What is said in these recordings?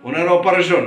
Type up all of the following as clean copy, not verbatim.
ওনার operation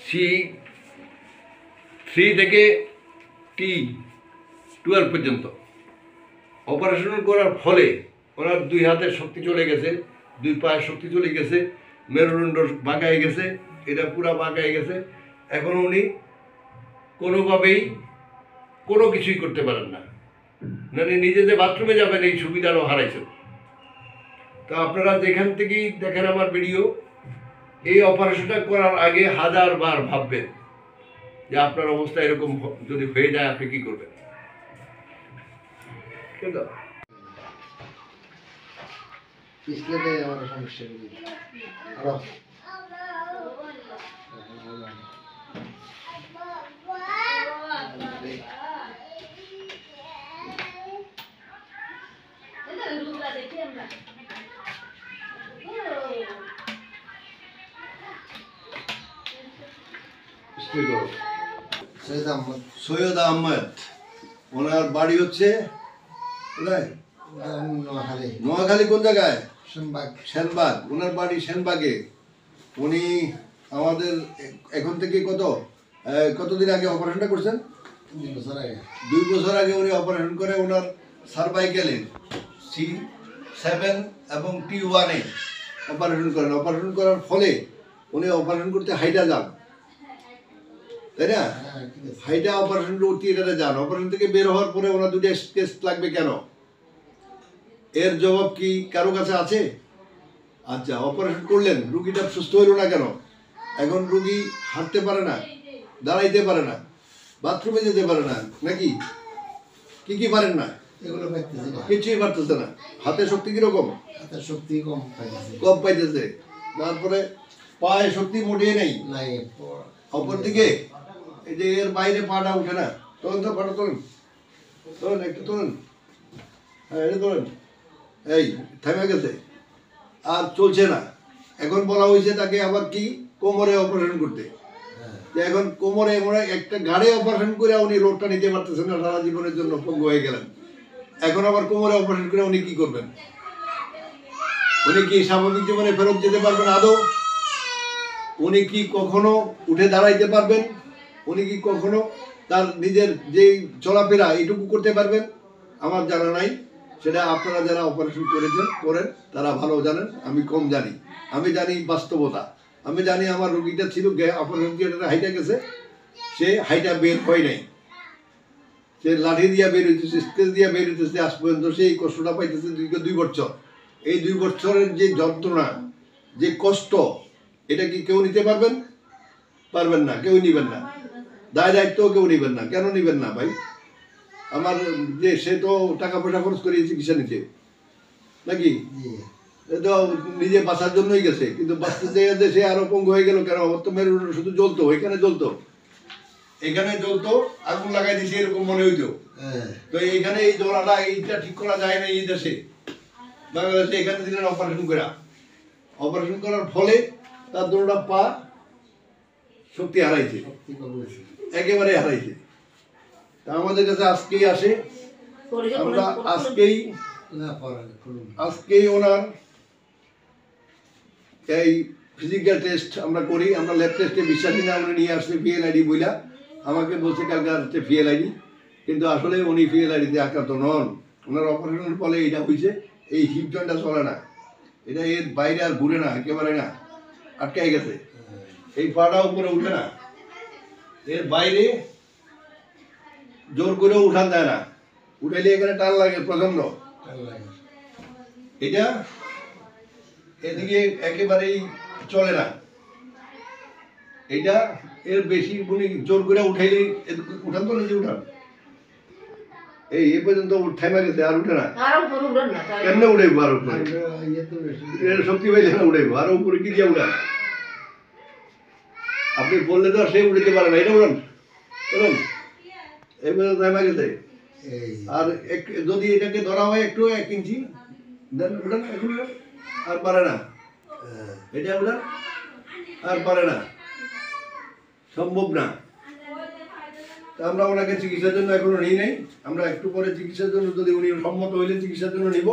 C3 থেকে T12 পর্যন্ত operation করার ফলে ওনার 2 হাতের শক্তি চলে গেছে, 2 পায়ের শক্তি চলে গেছে, মেরুদণ্ড বাঁকা হয়ে গেছে, এটা পুরা বাঁকা হয়ে গেছে। এখন উনি কোনোভাবেই কোনো কিছুই করতে পারেন না, মানে নিজে যে বাথরুমে যাবেন এই সুবিধাটাও হারাইছেন। তো আপনারা যেখান থেকেই দেখেন আমার ভিডিও, এই অপারেশনটা করার আগে 1000 বার ভাববেন যে আপনার অবস্থা এরকম যদি হয়ে যায় আপনি কি করবেন। কিন্তু সৈয়দ আহমেদ, ওনার বাড়ি হচ্ছে নোয়াখালী। কোন জায়গায়? সেনবাগ। ওনার বাড়ি সেনবাগে। উনি আমাদের এখন থেকে কতদিন আগে অপারেশনটা করছেন? 2 বছর আগে উনি অপারেশন করে ওনার সার্ভাইকেলের C7 এবং T1 অপারেশন করেন। অপারেশন করার ফলে উনি অপারেশন করতে হাইটা যান, তাই না? হাইটা অপারেশন থিয়েটারে যান। অপারেশন থেকে বের হওয়ার পরে ওনার 2টা স্কেচ লাগবে কেন? এর জবাব কি কারো কাছে আছে? আচ্ছা, অপারেশন করলেন, রুগীটা সুস্থ হইল না কেন? এখন রুগী হাঁটতে পারে না, দাঁড়াইতে পারে না, বাথরুমে যেতে পারে না, নাকি কি পারেন না? কিছুই পারতেছে না। হাতে শক্তি কিরকম? শক্তি কম পাইতেছে। তারপরে পায়ে শক্তি মোটেই নেই। অপর দিকে এই যে এর বাইরে পাটা উঠে না। তোলেন তো, পাটা তোলেন, একটু তোলেন। হ্যাঁ, এটা তোলেন। এই থেমে গেছে, আর চলছে না। এখন বলা হয়েছে তাকে আবার কি কোমরে অপারেশন করতে। এখন কোমরে একটা গাড়ি অপারেশন করে উনি রোডটা নিতে পারতেছেন না, সারা জীবনের জন্য পঙ্গু হয়ে গেলেন। এখন আবার কোমরে অপারেশন করে উনি কি করবেন? উনি কি স্বাভাবিক জীবনে ফেরত যেতে পারবেন আদৌ? উনি কি কখনো উঠে দাঁড়াইতে পারবেন? উনি কি কখনো তার নিজের যে চলাফেরা এইটুকু করতে পারবেন? আমার জানা নাই। সেটা আপনারা যারা অপারেশন করেন তারা ভালো জানেন, আমি কম জানি। আমি জানি বাস্তবতা। আমি জানি আমার রোগীটা ছিল অপারেশন থিয়েটারে হাইটা গেছে, সে হাইটা বের হয় নাই, সে লাঠি দিয়া বের হইতেছে, স্কেচ দিয়া বের হইতেছে। আজ পর্যন্ত সে এই কষ্টটা পাইতেছে 2 বছর। এই 2 বছরের যে যন্ত্রণা, যে কষ্ট, এটা কি কেউ নিতে পারবেন? পারবেন না, কেউ নিবেন না। দায়িত্ব কেউ নিবেন না। কেন নিবেন না ভাই? আমার যে সে তো টাকা পয়সা খরচ করে চিকিৎসা নিতে, নাকি? তো নিজে বাঁচার জন্যই গেছে, কিন্তু বাঁচতে যেয়ে সে আরো পঙ্গু হয়ে গেল কেন? আমার তো মেরুদণ্ড শুধু জ্বলতো, এখানে জ্বলতো, আগুন লাগাই দিছে এরকম মনে হইতো। তো এইখানে এই জ্বলাটা এইটা ঠিক করা যায় না এই দেশে, বাংলাদেশে। এখানে দিলেন অপারেশন করার ফলে তার 2টা পা শক্তি হারাইছে, একেবারে হারাইছে। তা আমাদের কাছে আজকেই আসে, আমরা আজকেই ওনার এই ফিজিক্যাল টেস্ট আমরা করি। আমরা ল্যাব টেস্টে বিশ্বাসী না, উনি নিয়ে আসলে PLID বইলা আমাকে বলছে কালকে আসছে PLID, কিন্তু আসলে উনি PLIDতে আক্রান্ত নন। ওনার অপারেশনের ফলে এইটা হয়েছে, এই হিপ জয়েন্টটা চলে না, এটা এর বাইরে আর ঘুরে না, একেবারে না, আটকাই গেছে। এই পাটা উপরে উঠে না, এর বাইরে জোর করেও উঠান যায় না, উঠাইলে এখানে টান লাগে প্রচন্ড। এটা এদিকে একেবারেই চলে না, এটা এর বেশি উনি জোর করে উঠাইলে উঠান তো নিজে উঠান, এই এ পর্যন্ত থেমে গেছে, আর উঠে না। কেমনে উঠাইবো? আর উপরে শক্তি পাইলে না উঠাইবো, আর উপরে কি দিয়ে উঠান? আপনি বললে তো সে উঠাতে পারে না। এটা উঠান, বলুন, এই পর্যন্ত থেমে গেছে। আর যদি এটাকে ধরা হয় একটু 1 ইঞ্চি দেন, উঠান, এখন আর পারে না। এটা উঠান, আর পারে না, সম্ভব না। আমরা ওনাকে চিকিৎসার জন্য এখনো নিই নাই। আমরা একটু পরে চিকিৎসার জন্য, যদি উনি সম্মত হইলে চিকিৎসার জন্য নিব।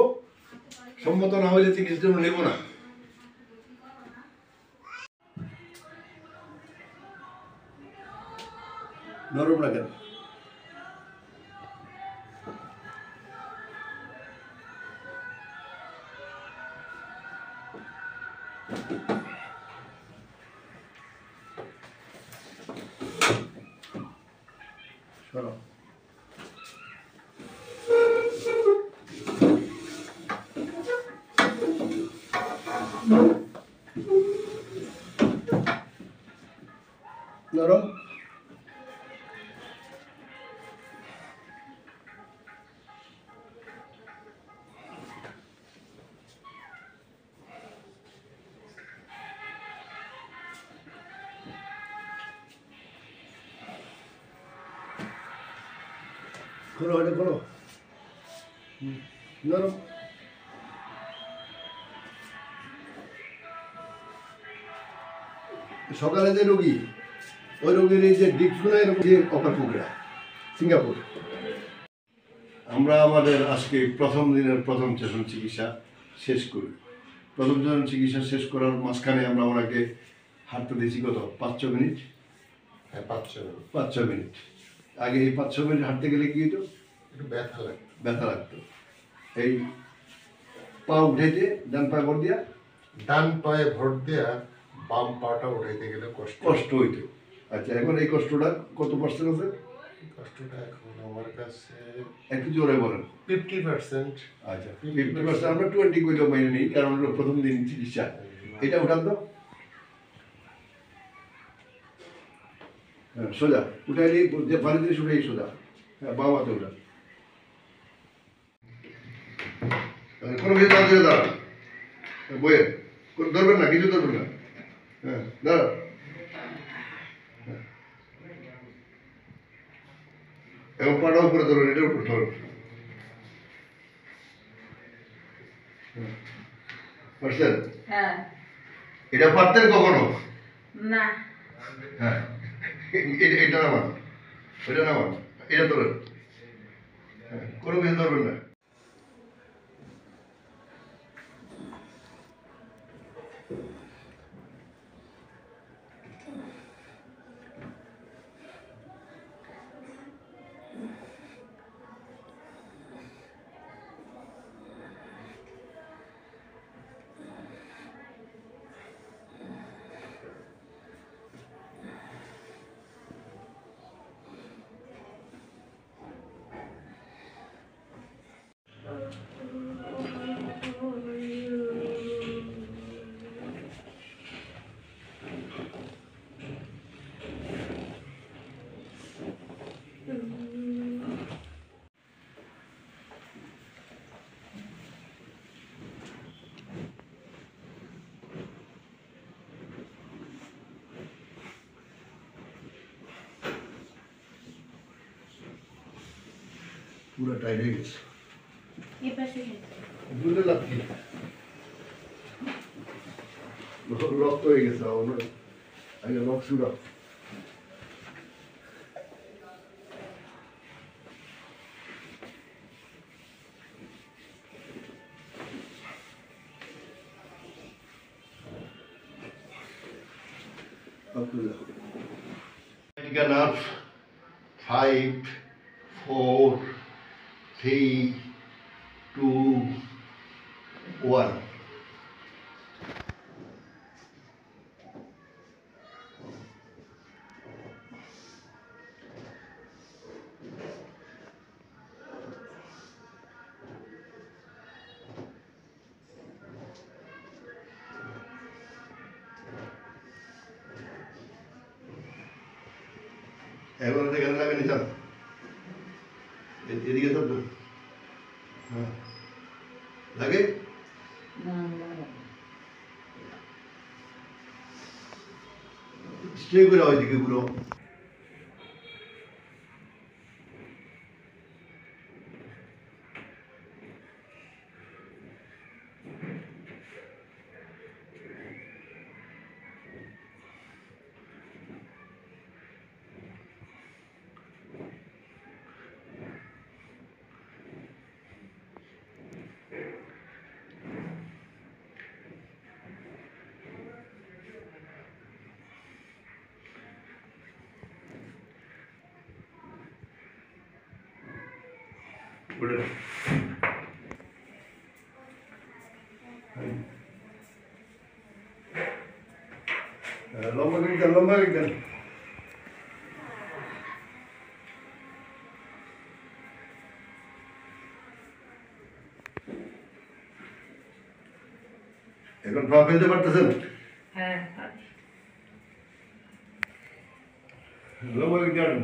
সম্মত না হলে চিকিৎসার জন্য নেব না। নরম রাখেন। সরো। নরম। খোলো, এটা খোলো। নরম। সকালে যে রোগী, ওই রোগীর এই যে ডিপগুলো এরকম যে অপারপুকুরা সিঙ্গাপুর। আমরা আমাদের আজকে প্রথম দিনের প্রথম সেশন চিকিৎসা শেষ করি। প্রথম সেশন চিকিৎসা শেষ করার মাঝখানে আমরা ওনাকে হাঁটতে দিয়েছি কত 5-6 মিনিট। হ্যাঁ, 5-6 মিনিট। আগে এই 5-6 মিনিট হাঁটতে গেলে কি হতো? একটু ব্যথা লাগতো। এই পা উঠাইতে ডান পা ভর দিয়া, ডান পায়ে ভর দেয়া বাম পাটা উঠাইতে গেলে কষ্ট হইতো। আচ্ছা, এখন এই কষ্টটা কত পার্সেন্ট আছে? কষ্টটা এখন আমার কাছে একটু জোরে বলেন। 50%। আচ্ছা, 50% আমরা 20 কইলেও মাইনে নিই, কারণ প্রথম দিন চিকিৎসা। এটা উঠান তো। হ্যাঁ, সোজা উঠাইলে যে পানি দিয়ে উঠাই সোজা। হ্যাঁ, বাম হাতে উঠান। কোনো কিছু না দিয়ে দাঁড়ান, বইয়ে ধরবেন না, কিছু ধরবেন না। হ্যাঁ, দাঁড়ান। এখন পাটা উপরে ধরুন, এটার উপর ধরুন। পারছেন? হ্যাঁ। এটা পারতেন কখনো? না। হ্যাঁ, এটা নামান, ওইটা নামান, এটা ধরেন। হ্যাঁ, কোনো কিছু ধরবেন না। পুরো টাইট হয়ে গেছে। বুঝলে লাভ কি? রক্ত হয়ে গেছে, আগে রক্ত শুরু। Nerve 5, 4, 3, 2, 1. এখন এখানে লাগে নিতাম, এদিকে সব লাগে স্ট্রে করে ওইদিকে পুরো। উঠে লম্বা করে দেন, লম্বা করে দেন। এখন পা ফেলতে পারতেছেন? হ্যাঁ। লম্বা করে দেন।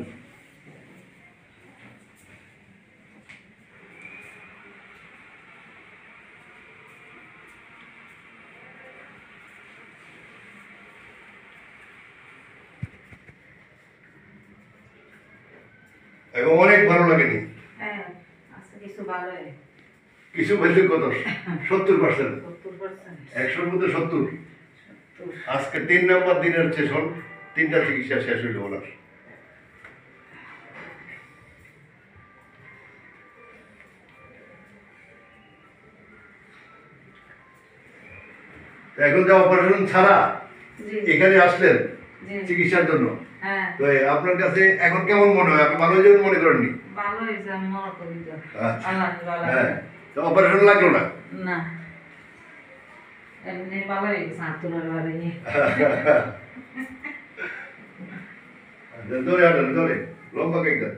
এখন অনেক ভালো লাগেনি। হ্যাঁ, আজকে কিছু ভালোই। কিছু বলতে কত? 70%। 70%। 100-র মধ্যে 70। আজকে 3 নম্বর দিনের সেশন, 3টা চিকিৎসা শেষ হইল ওনার। এখন যে অপারেশন ছাড়া এখানে আসলেন চিকিৎসার জন্য, হ্যাঁ, তো আপনার কাছে এখন কেমন মনে হয়? আপনি ভালো হয়েছেন মনে করেননি? ভালো হয়েছে, আমি মনে করি তো। আচ্ছা। আল্লাহ ভালো। হ্যাঁ, তো অপারেশন লাগলো না? না, এমনি ভালো হয়ে গেছে, আতুরের বাড়ি। ধরে হাঁটেন, ধরে লম্বা কেক দেন।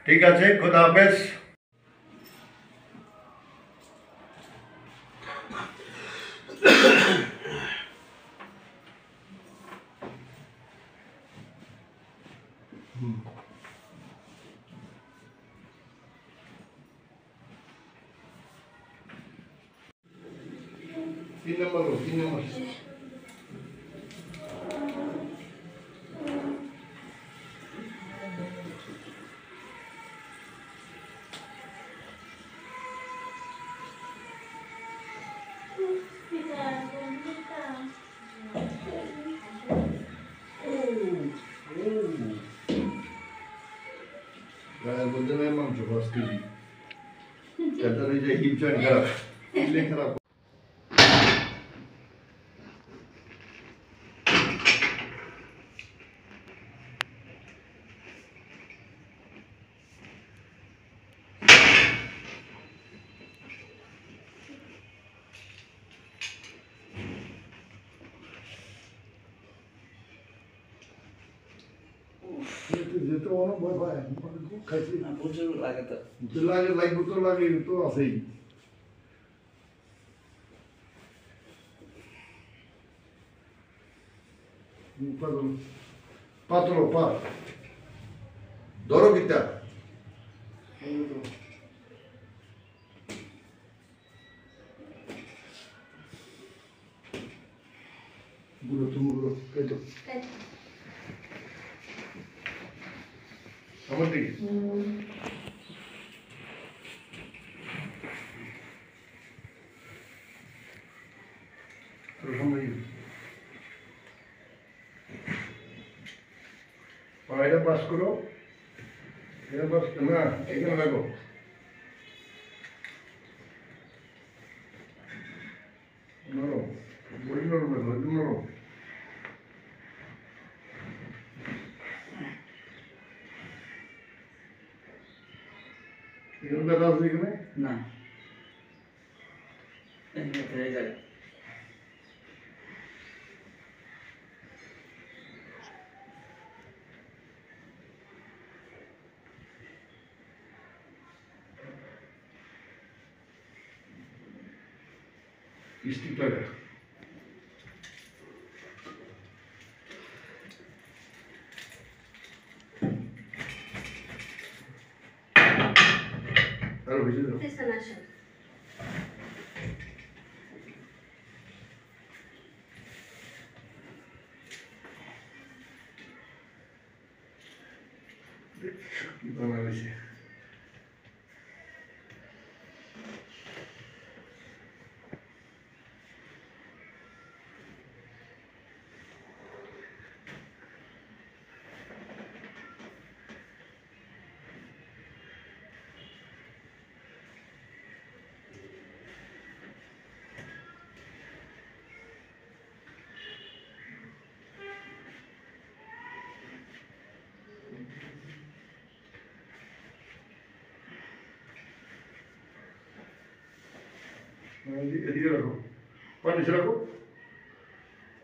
ঠিক আছে, খোদা হাফেজ। তিন নম্বর। গায়ের মধ্যে নেই মাংস 5 কেজি। তাহলে যে হিপ জয়েন্ট খারাপ, কিডনি খারাপ। যেতে অনেক ভয় পায়, খুব খাইছি। প্রচুর লাগে তো। লাগবে তো, লাগে তো আছেই। পাতল পা ধরো কিতা গুলো তুমি এই তো আমার দিকে পায়রা পাস করো, এটা পাস না এখানে লাগো। নরো বড়ি নরো নরো। এখানে ব্যথা আছে এখানে না, হয়ে যায়। স্টিক লাগা আরো বেশি দাও। কি বানাইছে এদিকে রাখো পা নিচে রাখো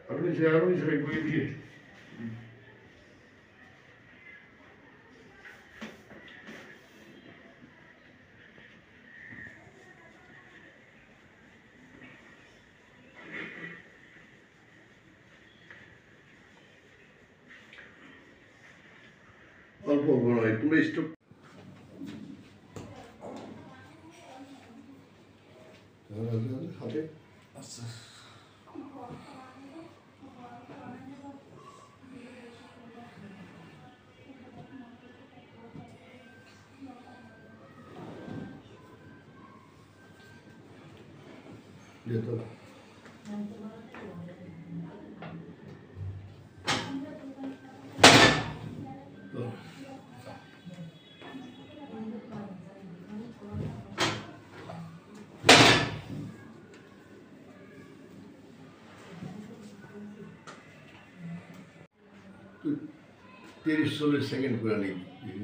আরো নিচে রাখবো এদিকে অল্প বড় হয় তুমি স্টপ হাতে আচ্ছা যেত তুই 30-40 সেকেন্ড করে নিবি